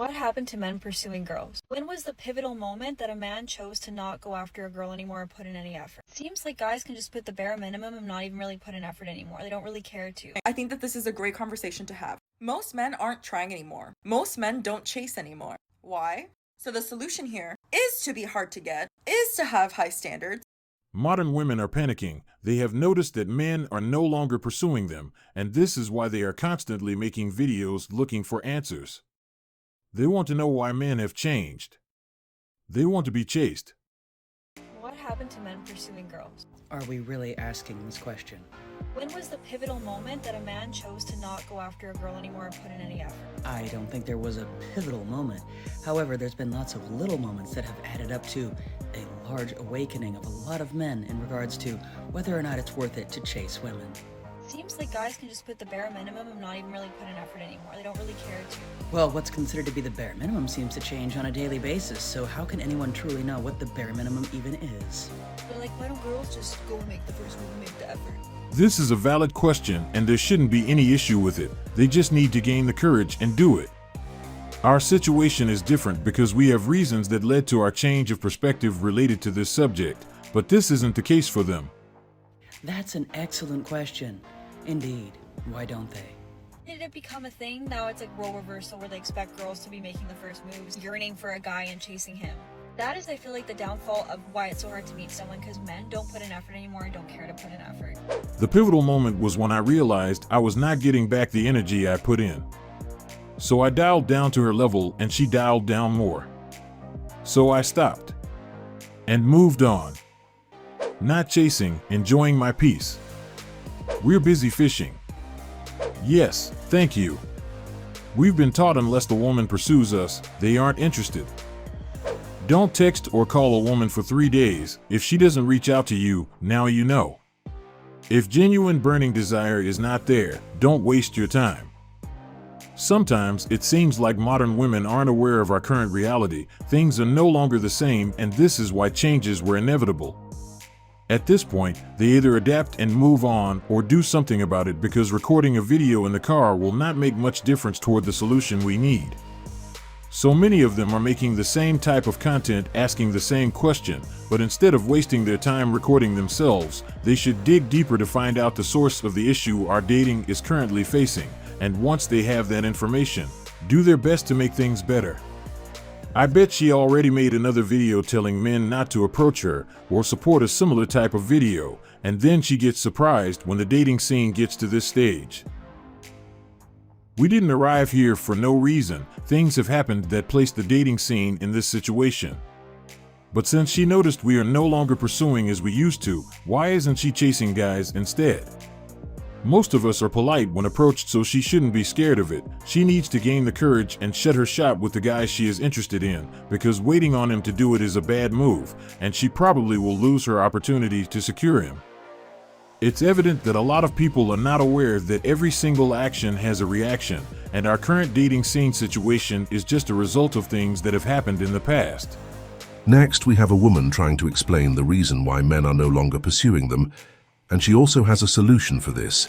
What happened to men pursuing girls? When was the pivotal moment that a man chose to not go after a girl anymore or put in any effort? Seems like guys can just put the bare minimum and not even really put in effort anymore. They don't really care to. I think that this is a great conversation to have. Most men aren't trying anymore. Most men don't chase anymore. Why? So the solution here is to be hard to get, is to have high standards. Modern women are panicking. They have noticed that men are no longer pursuing them, and this is why they are constantly making videos looking for answers. They want to know why men have changed. They want to be chased. What happened to men pursuing girls? Are we really asking this question? When was the pivotal moment that a man chose to not go after a girl anymore or put in any effort? I don't think there was a pivotal moment. However, there's been lots of little moments that have added up to a large awakening of a lot of men in regards to whether or not it's worth it to chase women. Seems like guys can just put the bare minimum and not even really put in effort anymore. They don't really care to. Well, what's considered to be the bare minimum seems to change on a daily basis, so how can anyone truly know what the bare minimum even is? But like, why don't girls just go and make the first move and make the effort? This is a valid question, and there shouldn't be any issue with it. They just need to gain the courage and do it. Our situation is different because we have reasons that led to our change of perspective related to this subject, but this isn't the case for them. That's an excellent question. Indeed. Why don't they? Did it become a thing? Now it's like role reversal where they expect girls to be making the first moves, yearning for a guy and chasing him. That is, I feel like, the downfall of why it's so hard to meet someone, because men don't put in effort anymore and don't care to put in effort. The pivotal moment was when I realized I was not getting back the energy I put in. So I dialed down to her level and she dialed down more. So I stopped and moved on. Not chasing, enjoying my peace. We're busy fishing. Yes, thank you. We've been taught unless the woman pursues us, they aren't interested. Don't text or call a woman for 3 days. If she doesn't reach out to you, now you know. If genuine burning desire is not there, don't waste your time. Sometimes it seems like modern women aren't aware of our current reality. Things are no longer the same, and this is why changes were inevitable. At this point, they either adapt and move on or do something about it, because recording a video in the car will not make much difference toward the solution we need. So many of them are making the same type of content, asking the same question, but instead of wasting their time recording themselves, they should dig deeper to find out the source of the issue our dating is currently facing, and once they have that information, do their best to make things better. I bet she already made another video telling men not to approach her or support a similar type of video, and then she gets surprised when the dating scene gets to this stage. We didn't arrive here for no reason. Things have happened that placed the dating scene in this situation. But since she noticed we are no longer pursuing as we used to, why isn't she chasing guys instead? Most of us are polite when approached, so she shouldn't be scared of it. She needs to gain the courage and shut her shop with the guy she is interested in, because waiting on him to do it is a bad move, and she probably will lose her opportunity to secure him. It's evident that a lot of people are not aware that every single action has a reaction, and our current dating scene situation is just a result of things that have happened in the past. Next, we have a woman trying to explain the reason why men are no longer pursuing them, and she also has a solution for this.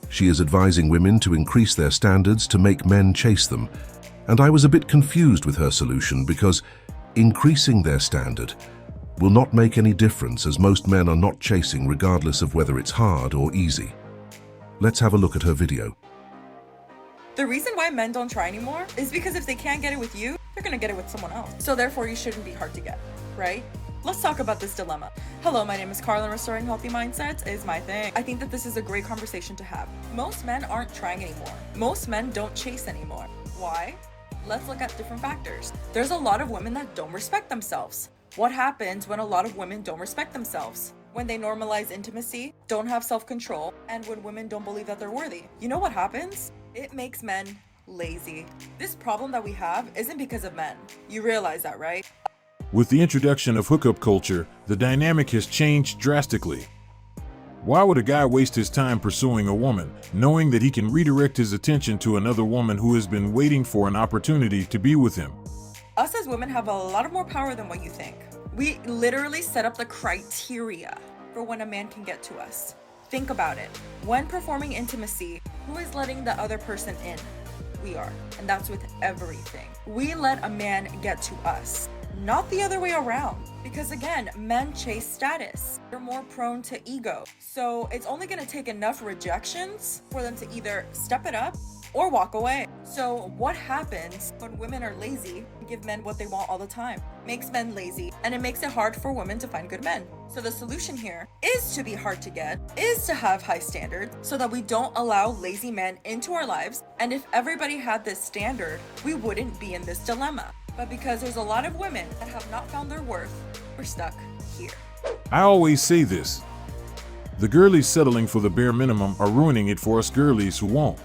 She is advising women to increase their standards to make men chase them, and I was a bit confused with her solution because increasing their standard will not make any difference, as most men are not chasing regardless of whether it's hard or easy. Let's have a look at her video. The reason why men don't try anymore is because if they can't get it with you, they're gonna get it with someone else. So therefore you shouldn't be hard to get, right? Let's talk about this dilemma. Hello, my name is Carla, and restoring healthy mindsets is my thing. I think that this is a great conversation to have. Most men aren't trying anymore. Most men don't chase anymore. Why? Let's look at different factors. There's a lot of women that don't respect themselves. What happens when a lot of women don't respect themselves? When they normalize intimacy, don't have self-control, and when women don't believe that they're worthy. You know what happens? It makes men lazy. This problem that we have isn't because of men. You realize that, right? With the introduction of hookup culture, the dynamic has changed drastically. Why would a guy waste his time pursuing a woman, knowing that he can redirect his attention to another woman who has been waiting for an opportunity to be with him? Us as women have a lot of more power than what you think. We literally set up the criteria for when a man can get to us. Think about it. When performing intimacy, who is letting the other person in? we are, and that's with everything. We let a man get to us, not the other way around. Because again, men chase status. They're more prone to ego. So it's only gonna take enough rejections for them to either step it up or walk away. So what happens when women are lazy and give men what they want all the time? Makes men lazy, and it makes it hard for women to find good men. So the solution here is to be hard to get, is to have high standards so that we don't allow lazy men into our lives. And if everybody had this standard, we wouldn't be in this dilemma. But because there's a lot of women that have not found their worth, we're stuck here. I always say this. The girlies settling for the bare minimum are ruining it for us girlies who won't.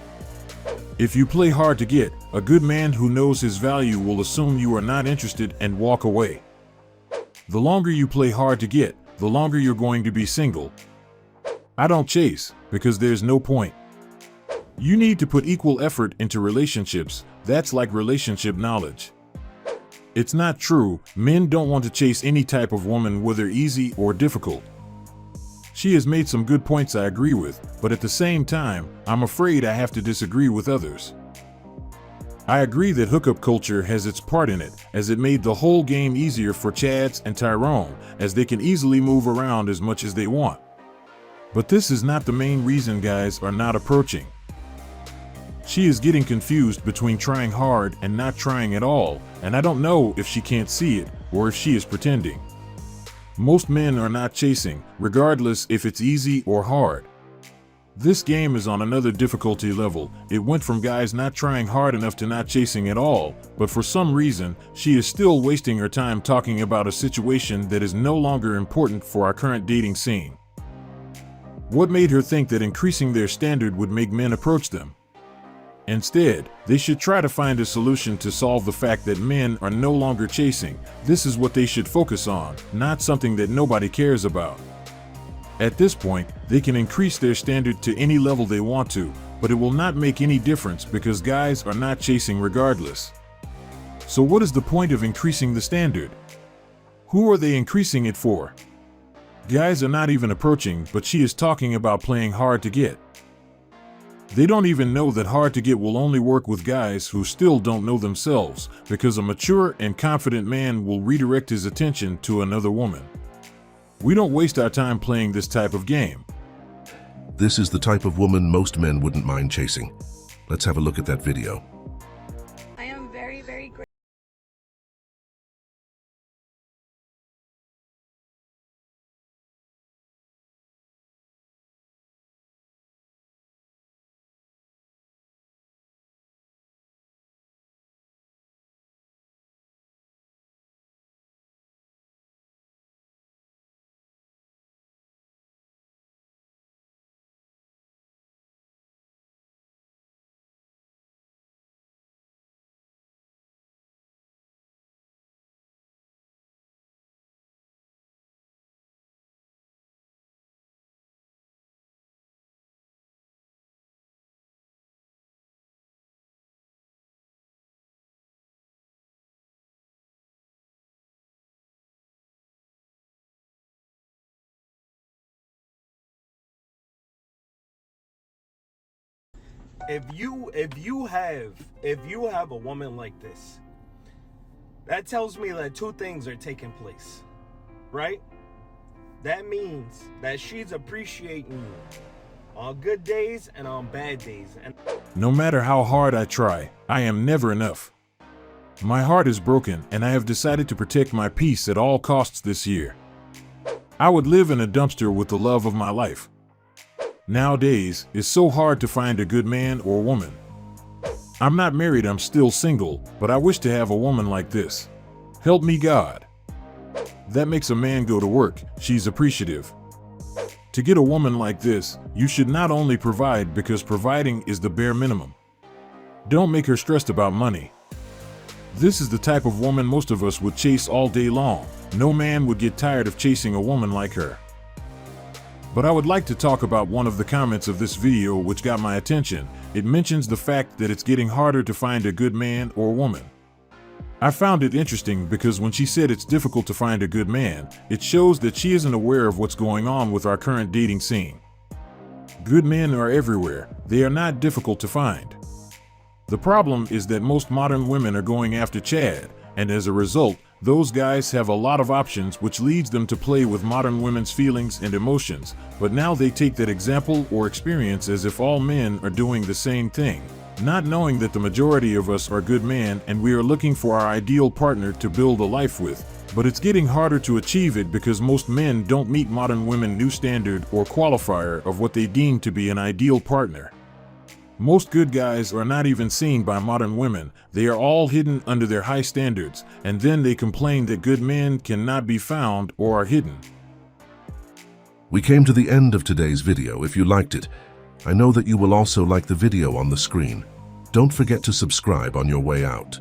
If you play hard to get, a good man who knows his value will assume you are not interested and walk away. The longer you play hard to get, the longer you're going to be single. I don't chase, because there's no point. You need to put equal effort into relationships. That's like relationship knowledge. It's not true, men don't want to chase any type of woman, whether easy or difficult. She has made some good points I agree with, but at the same time, I'm afraid I have to disagree with others. I agree that hookup culture has its part in it, as it made the whole game easier for Chads and Tyrone, as they can easily move around as much as they want. But this is not the main reason guys are not approaching. She is getting confused between trying hard and not trying at all, and I don't know if she can't see it or if she is pretending. Most men are not chasing, regardless if it's easy or hard. This game is on another difficulty level. It went from guys not trying hard enough to not chasing at all, but for some reason, she is still wasting her time talking about a situation that is no longer important for our current dating scene. What made her think that increasing their standard would make men approach them? Instead, they should try to find a solution to solve the fact that men are no longer chasing. This is what they should focus on, not something that nobody cares about. At this point, they can increase their standard to any level they want to, but it will not make any difference because guys are not chasing regardless. So what is the point of increasing the standard? Who are they increasing it for? Guys are not even approaching, but she is talking about playing hard to get. They don't even know that hard to get will only work with guys who still don't know themselves, because a mature and confident man will redirect his attention to another woman. We don't waste our time playing this type of game. This is the type of woman most men wouldn't mind chasing. Let's have a look at that video. I am very, very grateful. If you have a woman like this, that tells me that two things are taking place, right? That means that she's appreciating you on good days and on bad days. And No matter how hard I try, I am never enough. My heart is broken and I have decided to protect my peace at all costs this year. I would live in a dumpster with the love of my life. Nowadays, it's so hard to find a good man or woman. I'm not married, I'm still single, but I wish to have a woman like this. Help me God. That makes a man go to work, she's appreciative. To get a woman like this, you should not only provide because providing is the bare minimum. Don't make her stressed about money. This is the type of woman most of us would chase all day long. No man would get tired of chasing a woman like her. But I would like to talk about one of the comments of this video which got my attention. It mentions the fact that it's getting harder to find a good man or woman. I found it interesting because when she said it's difficult to find a good man, it shows that she isn't aware of what's going on with our current dating scene. Good men are everywhere. They are not difficult to find. The problem is that most modern women are going after Chad, and as a result, those guys have a lot of options, which leads them to play with modern women's feelings and emotions, but now they take that example or experience as if all men are doing the same thing, not knowing that the majority of us are good men and we are looking for our ideal partner to build a life with. But it's getting harder to achieve it because most men don't meet modern women's new standard or qualifier of what they deem to be an ideal partner. Most good guys are not even seen by modern women. They are all hidden under their high standards, and then they complain that good men cannot be found or are hidden. We came to the end of today's video. If you liked it, I know that you will also like the video on the screen. Don't forget to subscribe on your way out.